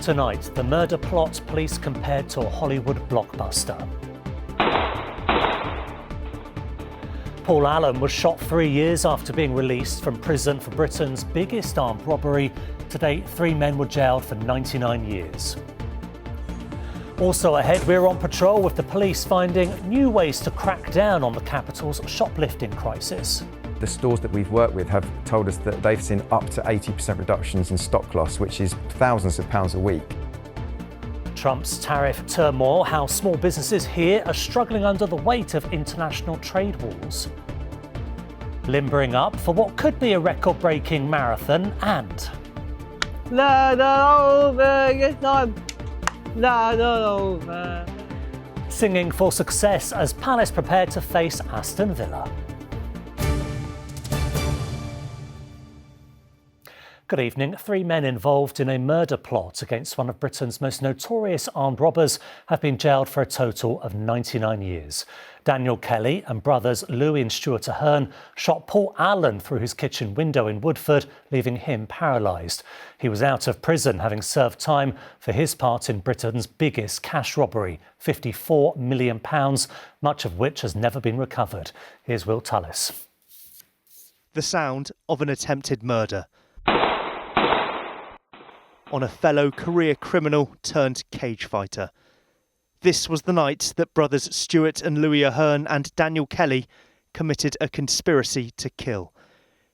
Tonight, the murder plot police compared to a Hollywood blockbuster. Paul Allen was shot 3 years after being released from prison for Britain's biggest armed robbery. To date, 3 men were jailed for 99 years. Also ahead, we're on patrol with the police finding new ways to crack down on the capital's shoplifting crisis. The stores that we've worked with have told us that they've seen up to 80% reductions in stock loss, which is thousands of pounds a week. Trump's tariff turmoil, how small businesses here are struggling under the weight of international trade wars. Limbering up for what could be a record-breaking marathon and... singing for success as Palace prepared to face Aston Villa. Good evening. 3 men involved in a murder plot against one of Britain's most notorious armed robbers have been jailed for a total of 99 years. Daniel Kelly and brothers Louis and Stuart Ahern shot Paul Allen through his kitchen window in Woodford, leaving him paralysed. He was out of prison, having served time for his part in Britain's biggest cash robbery, £54 million, much of which has never been recovered. Here's Will Tullis. The sound of an attempted murder on a fellow career criminal turned cage fighter. This was the night that brothers Stuart and Louis Ahern and Daniel Kelly committed a conspiracy to kill,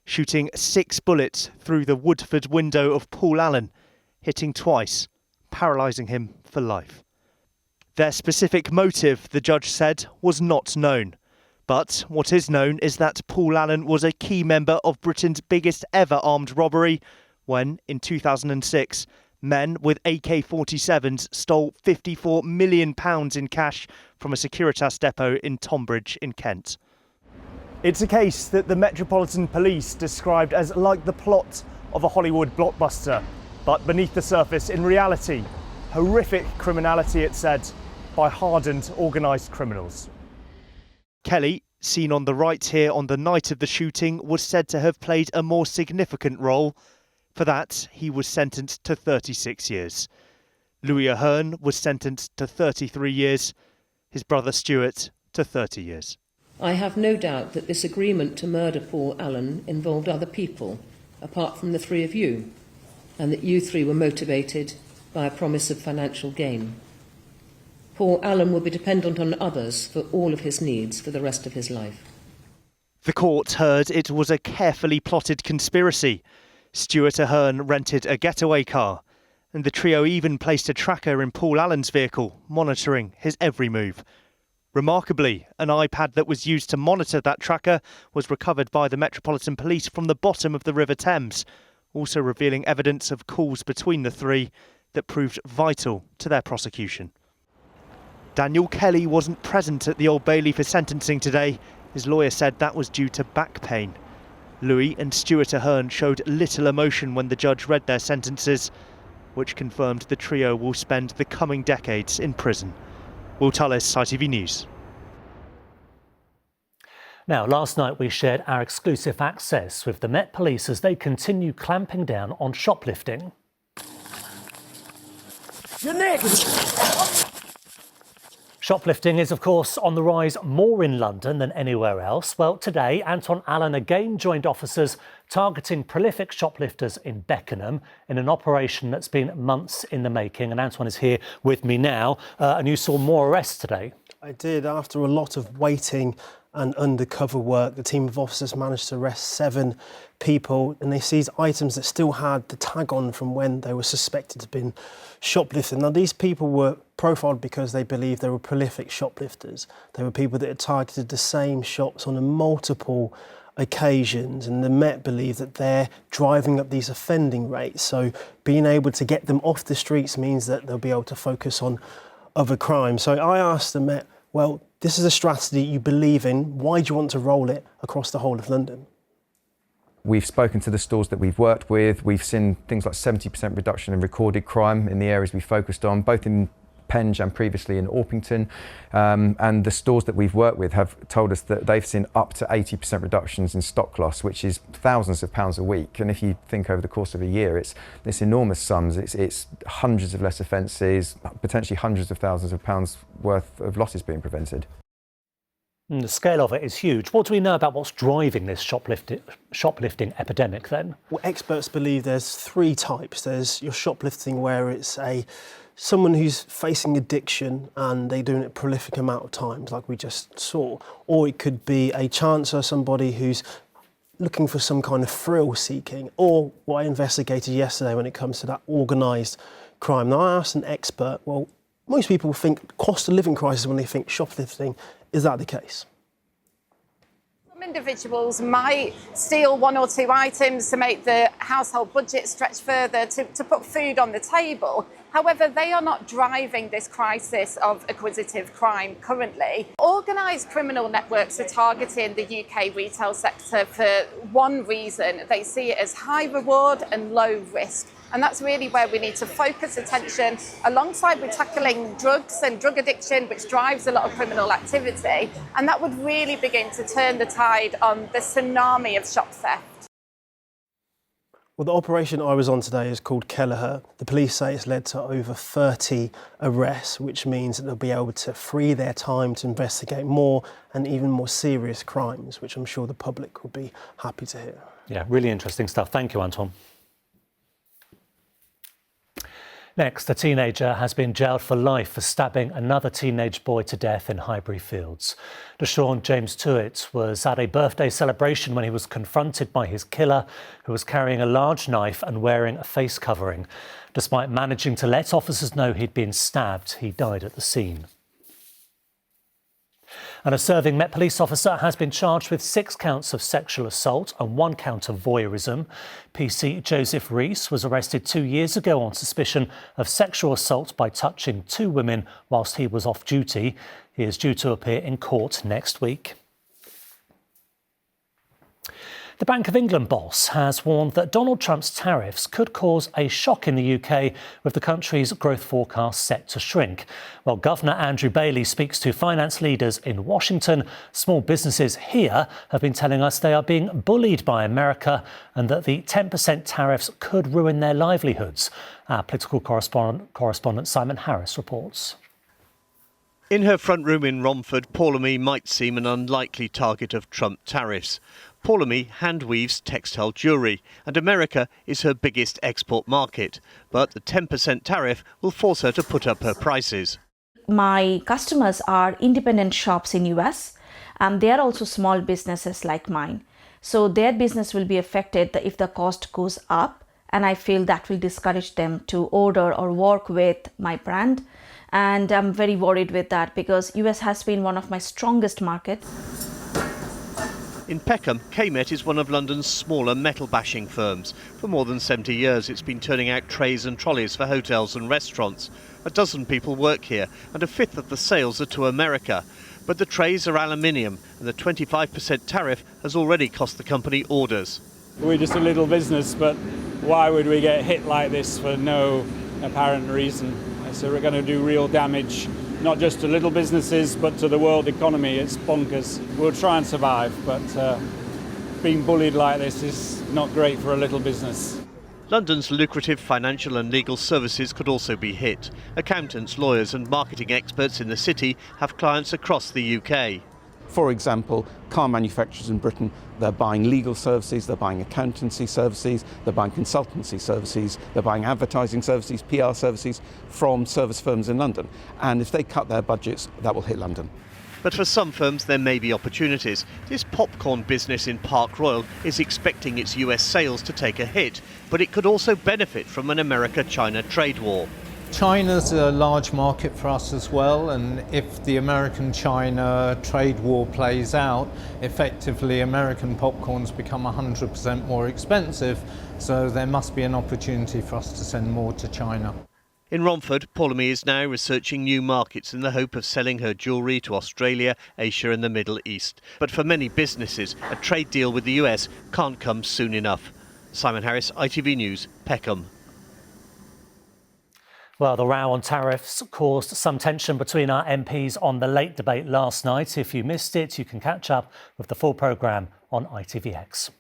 shooting 6 bullets through the Woodford window of Paul Allen, hitting twice, paralysing him for life. Their specific motive, the judge said, was not known. But what is known is that Paul Allen was a key member of Britain's biggest ever armed robbery when, in 2006, men with AK-47s stole £54 million in cash from a Securitas depot in Tonbridge in Kent. It's a case that the Metropolitan Police described as like the plot of a Hollywood blockbuster, but beneath the surface, in reality, horrific criminality, it said, by hardened, organised criminals. Kelly, seen on the right here on the night of the shooting, was said to have played a more significant role. For that, he was sentenced to 36 years. Louis Ahern was sentenced to 33 years, his brother Stuart to 30 years. I have no doubt that this agreement to murder Paul Allen involved other people, apart from the 3 of you, and that you 3 were motivated by a promise of financial gain. Paul Allen will be dependent on others for all of his needs for the rest of his life. The court heard it was a carefully plotted conspiracy. Stuart Ahern rented a getaway car, and the trio even placed a tracker in Paul Allen's vehicle, monitoring his every move. Remarkably, an iPad that was used to monitor that tracker was recovered by the Metropolitan Police from the bottom of the River Thames, also revealing evidence of calls between the 3 that proved vital to their prosecution. Daniel Kelly wasn't present at the Old Bailey for sentencing today. His lawyer said that was due to back pain. Louis and Stuart Ahern showed little emotion when the judge read their sentences, which confirmed the trio will spend the coming decades in prison. Will Tullis, ITV News. Now, last night we shared our exclusive access with the Met Police as they continue clamping down on shoplifting. Your neck! Shoplifting is, of course, on the rise more in London than anywhere else. Well, today, Anton Allen again joined officers targeting prolific shoplifters in Beckenham in an operation that's been months in the making. And Anton is here with me now. And you saw more arrests today. I did. After a lot of waiting and undercover work, the team of officers managed to arrest 7 people, and they seized items that still had the tag on from when they were suspected to have been shoplifting. Now, these people were profiled because they believed they were prolific shoplifters. They were people that had targeted the same shops on multiple occasions, and the Met believe that they're driving up these offending rates. So being able to get them off the streets means that they'll be able to focus on other crimes. So I asked the Met, well, this is a strategy you believe in. Why do you want to roll it across the whole of London? We've spoken to the stores that we've worked with. We've seen things like 70% reduction in recorded crime in the areas we focused on, both in Penge and previously in Orpington. And the stores that we've worked with have told us that they've seen up to 80% reductions in stock loss, which is thousands of pounds a week. And if you think over the course of a year, it's enormous sums. It's hundreds of less offences, potentially hundreds of thousands of pounds worth of losses being prevented. The scale of it is huge. What do we know about what's driving this shoplifting epidemic then? Well, experts believe there's three types. There's your shoplifting where it's someone who's facing addiction and they're doing it a prolific amount of times, like we just saw. Or it could be a chancer, somebody who's looking for some kind of thrill seeking, or what I investigated yesterday when it comes to that organised crime. Now, I asked an expert, well, most people think cost of living crisis when they think shoplifting. Is that the case? Some individuals might steal one or two items to make the household budget stretch further, to put food on the table. However, they are not driving this crisis of acquisitive crime currently. Organised criminal networks are targeting the UK retail sector for one reason. They see it as high reward and low risk. And that's really where we need to focus attention alongside with tackling drugs and drug addiction, which drives a lot of criminal activity. And that would really begin to turn the tide on the tsunami of shop theft. Well, the operation I was on today is called Kelleher. The police say it's led to over 30 arrests, which means that they'll be able to free their time to investigate more and even more serious crimes, which I'm sure the public will be happy to hear. Yeah, really interesting stuff. Thank you, Anton. Next, a teenager has been jailed for life for stabbing another teenage boy to death in Highbury Fields. Deshaun James Tuitt was at a birthday celebration when he was confronted by his killer, who was carrying a large knife and wearing a face covering. Despite managing to let officers know he'd been stabbed, he died at the scene. And a serving Met Police officer has been charged with 6 counts of sexual assault and 1 count of voyeurism. PC Joseph Rees was arrested 2 years ago on suspicion of sexual assault by touching 2 women whilst he was off duty. He is due to appear in court next week. The Bank of England boss has warned that Donald Trump's tariffs could cause a shock in the UK, with the country's growth forecast set to shrink. While Governor Andrew Bailey speaks to finance leaders in Washington, small businesses here have been telling us they are being bullied by America and that the 10% tariffs could ruin their livelihoods. Our political correspondent Simon Harris reports. In her front room in Romford, Paula Mee might seem an unlikely target of Trump tariffs. Paula Mee hand weaves textile jewellery, and America is her biggest export market. But the 10% tariff will force her to put up her prices. My customers are independent shops in US, and they are also small businesses like mine. So their business will be affected if the cost goes up, and I feel that will discourage them to order or work with my brand. And I'm very worried with that because US has been one of my strongest markets. In Peckham, Kmet is one of London's smaller metal bashing firms. For more than 70 years, it's been turning out trays and trolleys for hotels and restaurants. A dozen people work here, and a fifth of the sales are to America. But the trays are aluminium, and the 25% tariff has already cost the company orders. We're just a little business, but why would we get hit like this for no apparent reason? So we're going to do real damage, not just to little businesses, but to the world economy. It's bonkers. We'll try and survive, but being bullied like this is not great for a little business. London's lucrative financial and legal services could also be hit. Accountants, lawyers and marketing experts in the city have clients across the UK. For example, car manufacturers in Britain, they're buying legal services, they're buying accountancy services, they're buying consultancy services, they're buying advertising services, PR services from service firms in London. And if they cut their budgets, that will hit London. But for some firms, there may be opportunities. This popcorn business in Park Royal is expecting its US sales to take a hit, but it could also benefit from an America-China trade war. China's a large market for us as well, and if the American-China trade war plays out, effectively American popcorns become 100% more expensive, so there must be an opportunity for us to send more to China. In Romford, Paula Mee is now researching new markets in the hope of selling her jewellery to Australia, Asia and the Middle East. But for many businesses, a trade deal with the US can't come soon enough. Simon Harris, ITV News, Peckham. Well, the row on tariffs caused some tension between our MPs on the late debate last night. If you missed it, you can catch up with the full programme on ITVX.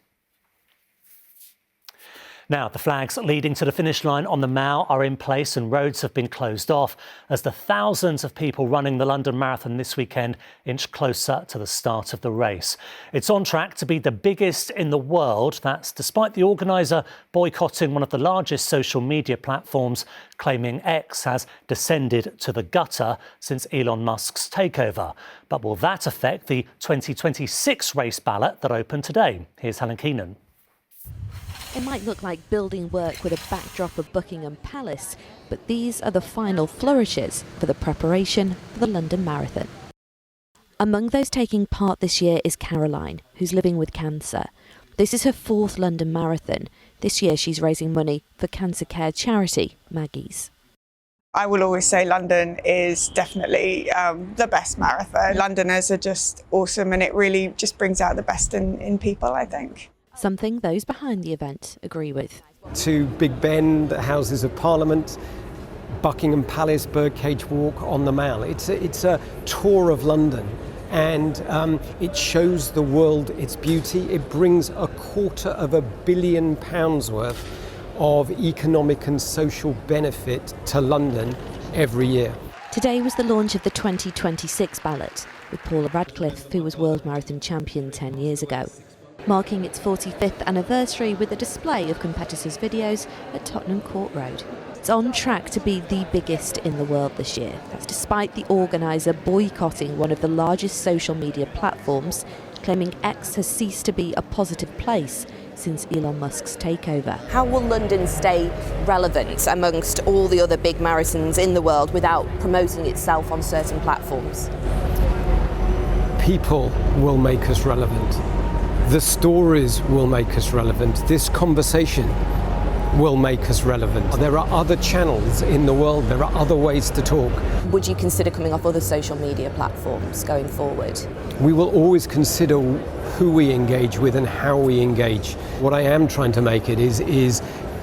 Now, the flags leading to the finish line on the Mall are in place and roads have been closed off as the thousands of people running the London Marathon this weekend inch closer to the start of the race. It's on track to be the biggest in the world. That's despite the organiser boycotting one of the largest social media platforms, claiming X has descended to the gutter since Elon Musk's takeover. But will that affect the 2026 race ballot that opened today? Here's Helen Keenan. It might look like building work with a backdrop of Buckingham Palace, but these are the final flourishes for the preparation for the London Marathon. Among those taking part this year is Caroline, who's living with cancer. This is her 4th London Marathon. This year she's raising money for cancer care charity Maggie's. I will always say London is definitely the best marathon. Londoners are just awesome and it really just brings out the best in people, I think. Something those behind the event agree with. To Big Ben, the Houses of Parliament, Buckingham Palace, Birdcage Walk, on the Mall. It's a tour of London and it shows the world its beauty. It brings £250 million worth of economic and social benefit to London every year. Today was the launch of the 2026 ballot with Paula Radcliffe, who was World Marathon Champion 10 years ago. Marking its 45th anniversary with a display of competitors' videos at Tottenham Court Road. It's on track to be the biggest in the world this year. That's despite the organiser boycotting one of the largest social media platforms, claiming X has ceased to be a positive place since Elon Musk's takeover. How will London stay relevant amongst all the other big marathons in the world without promoting itself on certain platforms? People will make us relevant. The stories will make us relevant. This conversation will make us relevant. There are other channels in the world. There are other ways to talk. Would you consider coming off other social media platforms going forward? We will always consider who we engage with and how we engage. What I am trying to make it is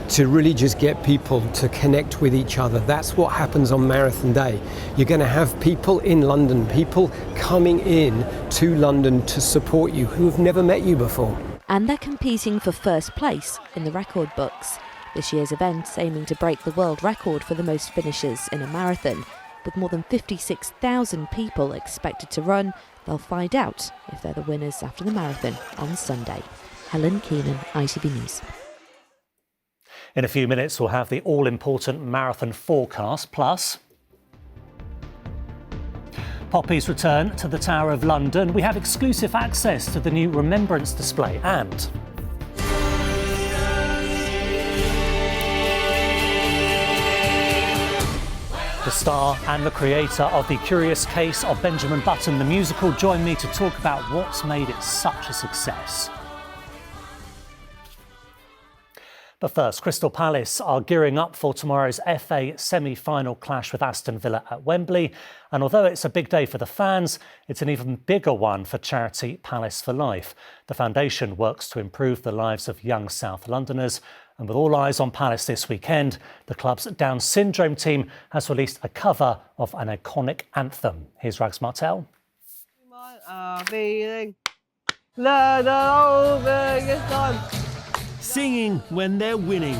to really just get people to connect with each other. That's what happens on Marathon Day. You're going to have people in London, people coming in to London to support you who have never met you before. And they're competing for first place in the record books. This year's event's aiming to break the world record for the most finishes in a marathon. With more than 56,000 people expected to run, they'll find out if they're the winners after the marathon on Sunday. Helen Keenan, ITV News. In a few minutes, we'll have the all-important marathon forecast, plus Poppy's return to the Tower of London. We have exclusive access to the new Remembrance display and the star and the creator of The Curious Case of Benjamin Button, the musical, join me to talk about what's made it such a success. But first, Crystal Palace are gearing up for tomorrow's FA semi-final clash with Aston Villa at Wembley. And although it's a big day for the fans, it's an even bigger one for charity Palace for Life. The foundation works to improve the lives of young South Londoners. And with all eyes on Palace this weekend, the club's Down syndrome team has released a cover of an iconic anthem. Here's Rags Martel. Singing when they're winning.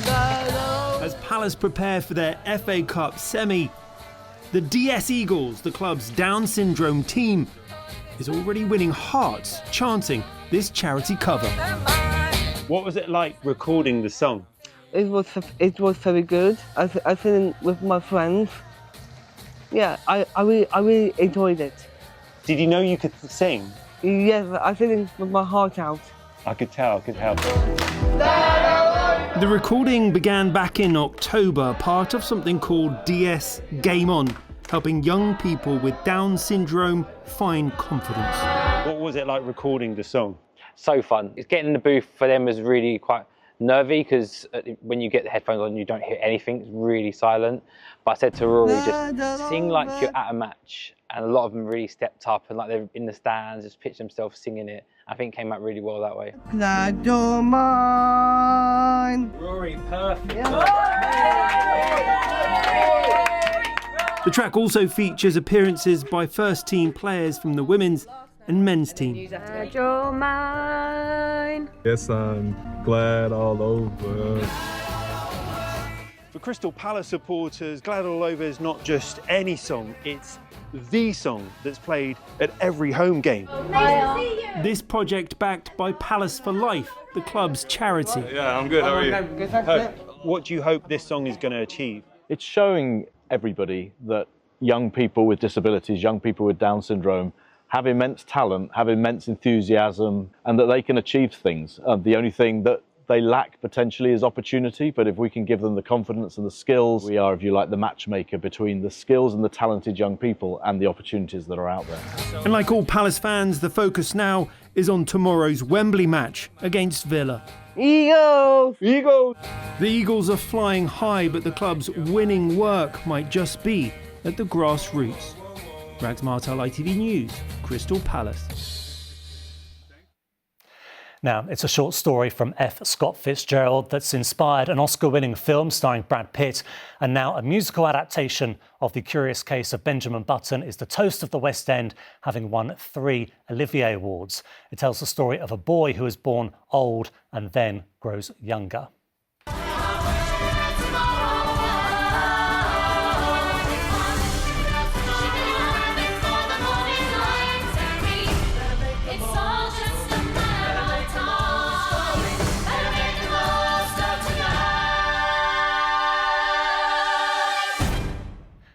As Palace prepare for their FA Cup semi, the DS Eagles, the club's Down syndrome team, is already winning hearts chanting this charity cover. What was it like recording the song? It was very good. I sang with my friends. Yeah, I really enjoyed it. Did you know you could sing? Yes, I sang with my heart out. I could tell. The recording began back in October, part of something called DS Game On, helping young people with Down syndrome find confidence. What was it like recording the song? So fun. Getting in the booth for them was really quite nervy because when you get the headphones on, you don't hear anything. It's really silent. But I said to Rory, just sing like you're at a match. And a lot of them really stepped up and like they're in the stands, just pitched themselves singing it. I think it came out really well that way. I don't mind. Rory, perfect. The track also features appearances by first-team players from the women's and men's team. Your mind. Yes, I'm glad all over. For Crystal Palace supporters, Glad All Over is not just any song, it's the song that's played at every home game. This project backed by Palace for Life, the club's charity. Yeah, I'm good. How are you? What do you hope this song is going to achieve? It's showing everybody that young people with disabilities, young people with Down syndrome, have immense talent, have immense enthusiasm, and that they can achieve things. The only thing that they lack potentially is opportunity, but if we can give them the confidence and the skills, we are, if you like, the matchmaker between the skills and the talented young people and the opportunities that are out there. And like all Palace fans, the focus now is on tomorrow's Wembley match against Villa. Eagles! Eagles! The Eagles are flying high, but the club's winning work might just be at the grassroots. Rags Martel, ITV News, Crystal Palace. Now, it's a short story from F. Scott Fitzgerald that's inspired an Oscar-winning film starring Brad Pitt, and now a musical adaptation of The Curious Case of Benjamin Button is the toast of the West End, having won 3 Olivier Awards. It tells the story of a boy who is born old and then grows younger.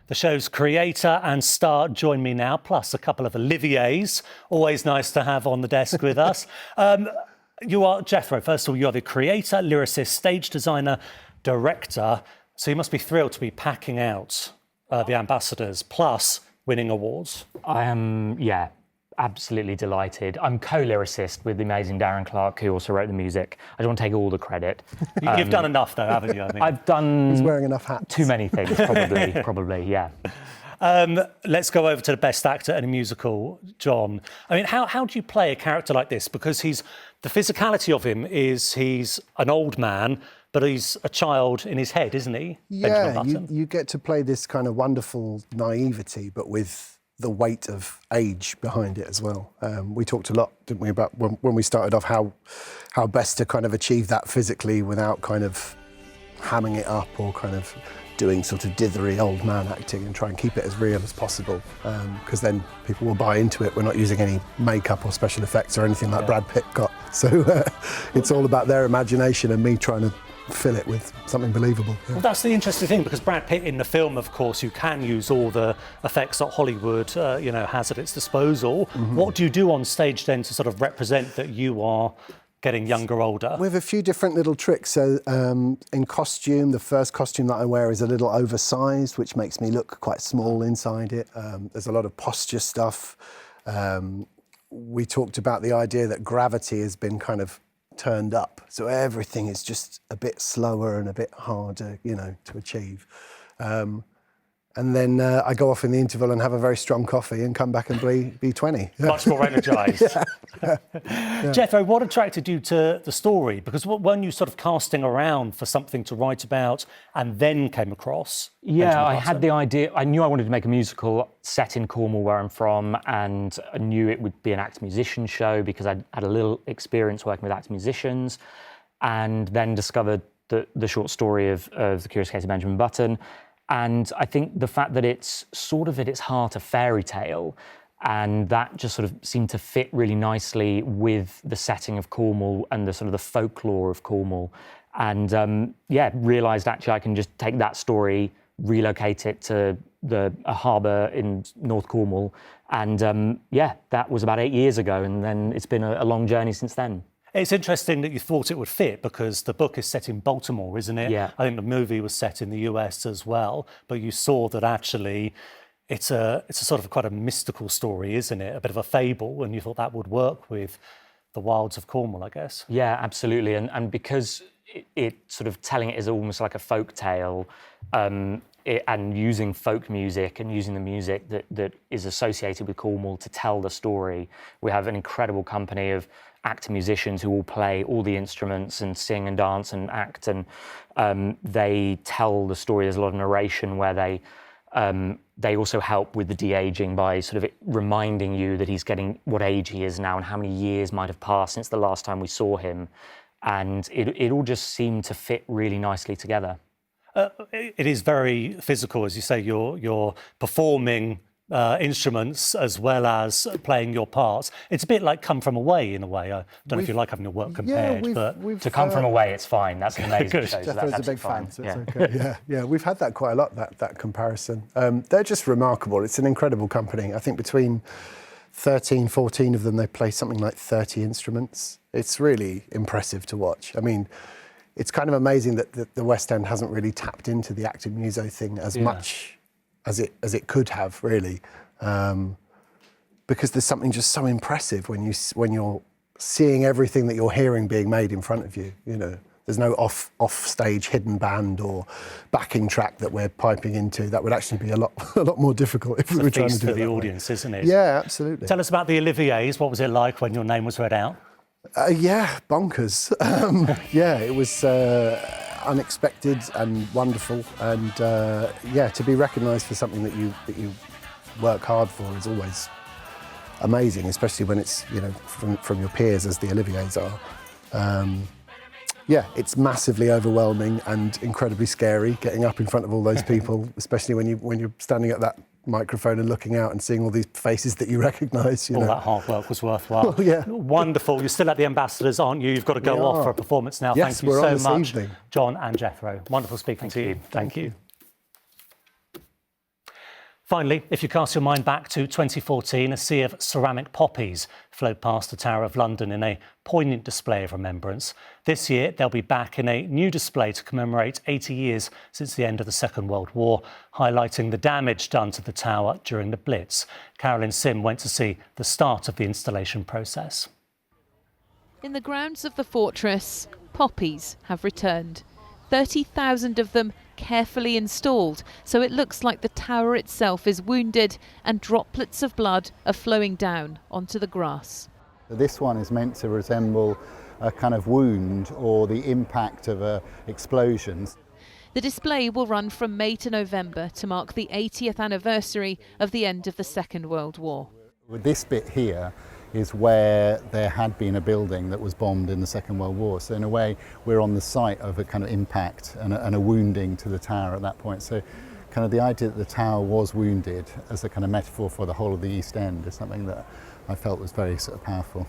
The show's creator and star join me now, plus a couple of Oliviers. Always nice to have on the desk with us. You are, Jethro, first of all, you're the creator, lyricist, stage designer, director. So you must be thrilled to be packing out the ambassadors, plus winning awards. I am, yeah, absolutely delighted. I'm co-lyricist with the amazing Darren Clark, who also wrote the music. I don't want to take all the credit. You've done enough, though, haven't you? I mean, I've done... He's wearing enough hats. Too many things, probably, yeah. Let's go over to the best actor in a musical, John. I mean, how do you play a character like this? Because the physicality of him is he's an old man, but he's a child in his head, isn't he? Yeah, you get to play this kind of wonderful naivety, but with the weight of age behind it as well. We talked a lot, didn't we, about when we started off how best to kind of achieve that physically without kind of hamming it up or kind of doing sort of dithery old man acting and try and keep it as real as possible, because then people will buy into it. We're not using any makeup or special effects or anything like Brad Pitt got. So it's all about their imagination and me trying to fill it with something believable. Yeah. Well, that's the interesting thing, because Brad Pitt in the film, of course, you can use all the effects that Hollywood, has at its disposal. Mm-hmm. What do you do on stage then to sort of represent that you are getting younger, older? We have a few different little tricks. So in costume, the first costume that I wear is a little oversized, which makes me look quite small inside it. There's a lot of posture stuff. We talked about the idea that gravity has been kind of turned up, so everything is just a bit slower and a bit harder, to achieve. And then I go off in the interval and have a very strong coffee and come back and be 20. Much more energised. Yeah. Jethro, what attracted you to the story? Because weren't you sort of casting around for something to write about and then came across? Yeah, I had the idea. I knew I wanted to make a musical set in Cornwall, where I'm from, and I knew it would be an actor-musician show because I'd had a little experience working with actor-musicians, and then discovered the short story of The Curious Case of Benjamin Button. And I think the fact that it's sort of at its heart a fairy tale, and that just sort of seemed to fit really nicely with the setting of Cornwall and the sort of the folklore of Cornwall. And realised actually I can just take that story, relocate it to a harbour in North Cornwall. And that was about 8 years ago, and then it's been a long journey since then. It's interesting that you thought it would fit, because the book is set in Baltimore, isn't it? Yeah. I think the movie was set in the US as well, but you saw that actually it's a sort of quite a mystical story, isn't it? A bit of a fable, and you thought that would work with the wilds of Cornwall, I guess. Yeah, absolutely. And because it sort of telling it as almost like a folk tale, and using folk music and using the music that is associated with Cornwall to tell the story. We have an incredible company of actor musicians who all play all the instruments and sing and dance and act, and they tell the story. There's a lot of narration where they also help with the de-aging by sort of reminding you that he's getting what age he is now and how many years might have passed since the last time we saw him. And it all just seemed to fit really nicely together. It is very physical, as you say. You're performing instruments as well as playing your parts. It's a bit like Come From Away in a way. I don't know if you like having your work compared, but to Come From Away, it's fine. That's an amazing show. So Jethro's that's a big fine. fan, so it's okay. Yeah, we've had that quite a lot, that comparison. They're just remarkable. It's an incredible company. I think between 13, 14 of them, they play something like 30 instruments. It's really impressive to watch. I mean, it's kind of amazing that the West End hasn't really tapped into the active muso thing as much as it could have, really, because there's something just so impressive when you're seeing everything that you're hearing being made in front of you. You know, there's no off-stage hidden band or backing track that we're piping into. That would actually be a lot more difficult if we were trying to do it. It's a feast for the audience, isn't it? Yeah, absolutely. Tell us about the Olivier's. What was it like when your name was read out? Yeah, bonkers. Yeah, it was unexpected and wonderful, and to be recognised for something that you work hard for is always amazing, especially when it's from your peers, as the Olivier's are. Yeah, it's massively overwhelming and incredibly scary getting up in front of all those people, especially when you're standing at that microphone and looking out and seeing all these faces that you recognise. All that hard work was worthwhile. Well, yeah. Wonderful. You're still at the Ambassadors, aren't you? You've got to go off for a performance now. Yes, Thank you so much, evening. John and Jethro. Wonderful speaking to you. Thank you. Finally, if you cast your mind back to 2014, a sea of ceramic poppies flowed past the Tower of London in a poignant display of remembrance. This year, they'll be back in a new display to commemorate 80 years since the end of the Second World War, highlighting the damage done to the tower during the Blitz. Carolyn Sim went to see the start of the installation process. In the grounds of the fortress, poppies have returned. 30,000 of them carefully installed, so it looks like the tower itself is wounded and droplets of blood are flowing down onto the grass. This one is meant to resemble a kind of wound or the impact of an explosion. The display will run from May to November to mark the 80th anniversary of the end of the Second World War. This bit here is where there had been a building that was bombed in the Second World War. So in a way, we're on the site of a kind of impact and a wounding to the tower at that point. So kind of the idea that the tower was wounded as a kind of metaphor for the whole of the East End is something that I felt was very sort of powerful.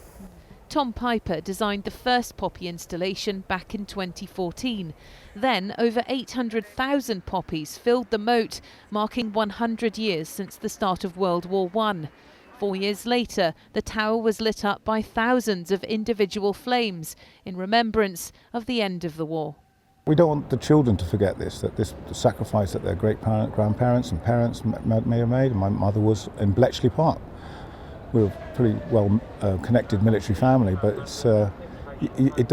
Tom Piper designed the first poppy installation back in 2014. Then over 800,000 poppies filled the moat, marking 100 years since the start of World War I. 4 years later, the tower was lit up by thousands of individual flames in remembrance of the end of the war. We don't want the children to forget this, that this sacrifice that their grandparents and parents may have made. My mother was in Bletchley Park. We're a pretty well connected military family, but it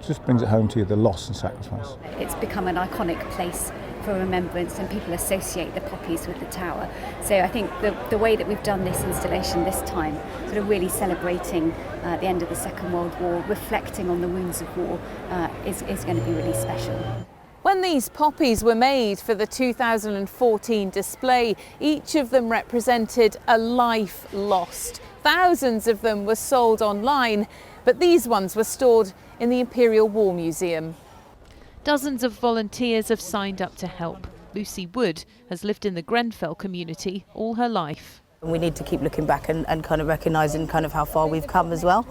just brings it home to you, the loss and sacrifice. It's become an iconic place for remembrance, and people associate the poppies with the tower. So I think the way that we've done this installation this time, sort of really celebrating the end of the Second World War, reflecting on the wounds of war, is going to be really special. When these poppies were made for the 2014 display, each of them represented a life lost. Thousands of them were sold online, but these ones were stored in the Imperial War Museum. Dozens of volunteers have signed up to help. Lucy Wood has lived in the Grenfell community all her life. We need to keep looking back and kind of recognising kind of how far we've come as well.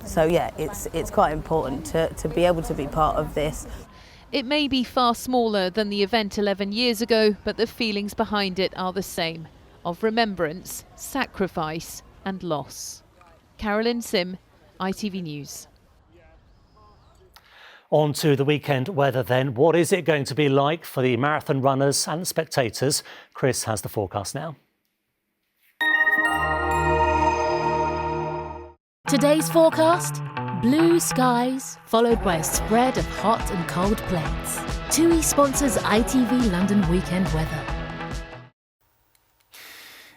So yeah, it's quite important to be able to be part of this. It may be far smaller than the event 11 years ago, but the feelings behind it are the same, of remembrance, sacrifice and loss. Carolyn Sim, ITV News. On to the weekend weather then. What is it going to be like for the marathon runners and the spectators? Chris has the forecast now. Today's forecast: Blue skies, followed by a spread of hot and cold plates. TUI sponsors ITV London weekend weather.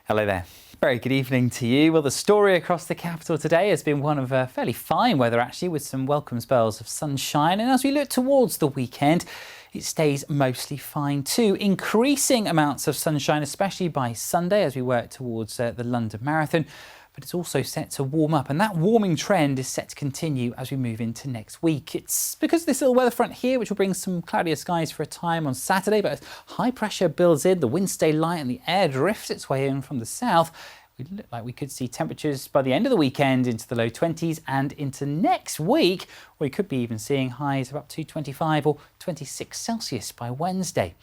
Hello there. Very good evening to you. Well, the story across the capital today has been one of fairly fine weather, actually, with some welcome spells of sunshine. And as we look towards the weekend, it stays mostly fine too. Increasing amounts of sunshine, especially by Sunday as we work towards the London Marathon. But it's also set to warm up, and that warming trend is set to continue as we move into next week. It's because of this little weather front here, which will bring some cloudier skies for a time on Saturday, but as high pressure builds in, the winds stay light and the air drifts its way in from the south. It look like we could see temperatures by the end of the weekend into the low 20s, and into next week we could be even seeing highs of up to 25 or 26 Celsius by Wednesday.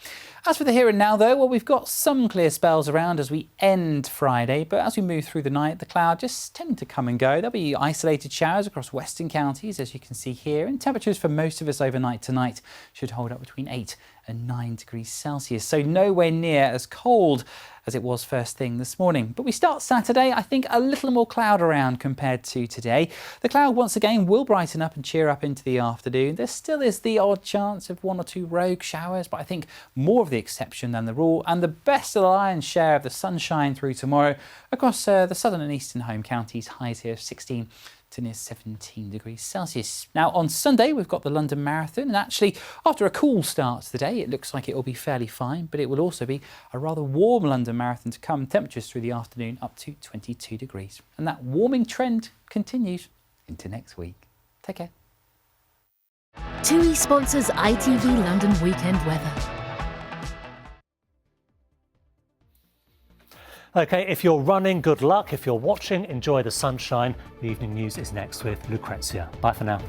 As for the here and now though, well, we've got some clear spells around as we end Friday, but as we move through the night, the cloud just tend to come and go. There'll be isolated showers across western counties, as you can see here, and temperatures for most of us overnight tonight should hold up between 8 and 9 degrees Celsius, so nowhere near as cold as it was first thing this morning. But we start Saturday, I think, a little more cloud around compared to today. The cloud once again will brighten up and cheer up into the afternoon. There still is the odd chance of 1 or 2 rogue showers, but I think more of the exception than the rule, and the best of the lion's share of the sunshine through tomorrow across the southern and eastern home counties. Highs here of 16 to near 17 degrees Celsius. Now on Sunday we've got the London Marathon, and actually after a cool start to the day it looks like it will be fairly fine, but it will also be a rather warm London Marathon to come. Temperatures through the afternoon up to 22 degrees, and that warming trend continues into next week. Take care. TUI sponsors ITV London weekend weather. OK, if you're running, good luck. If you're watching, enjoy the sunshine. The evening news is next with Lucrezia. Bye for now.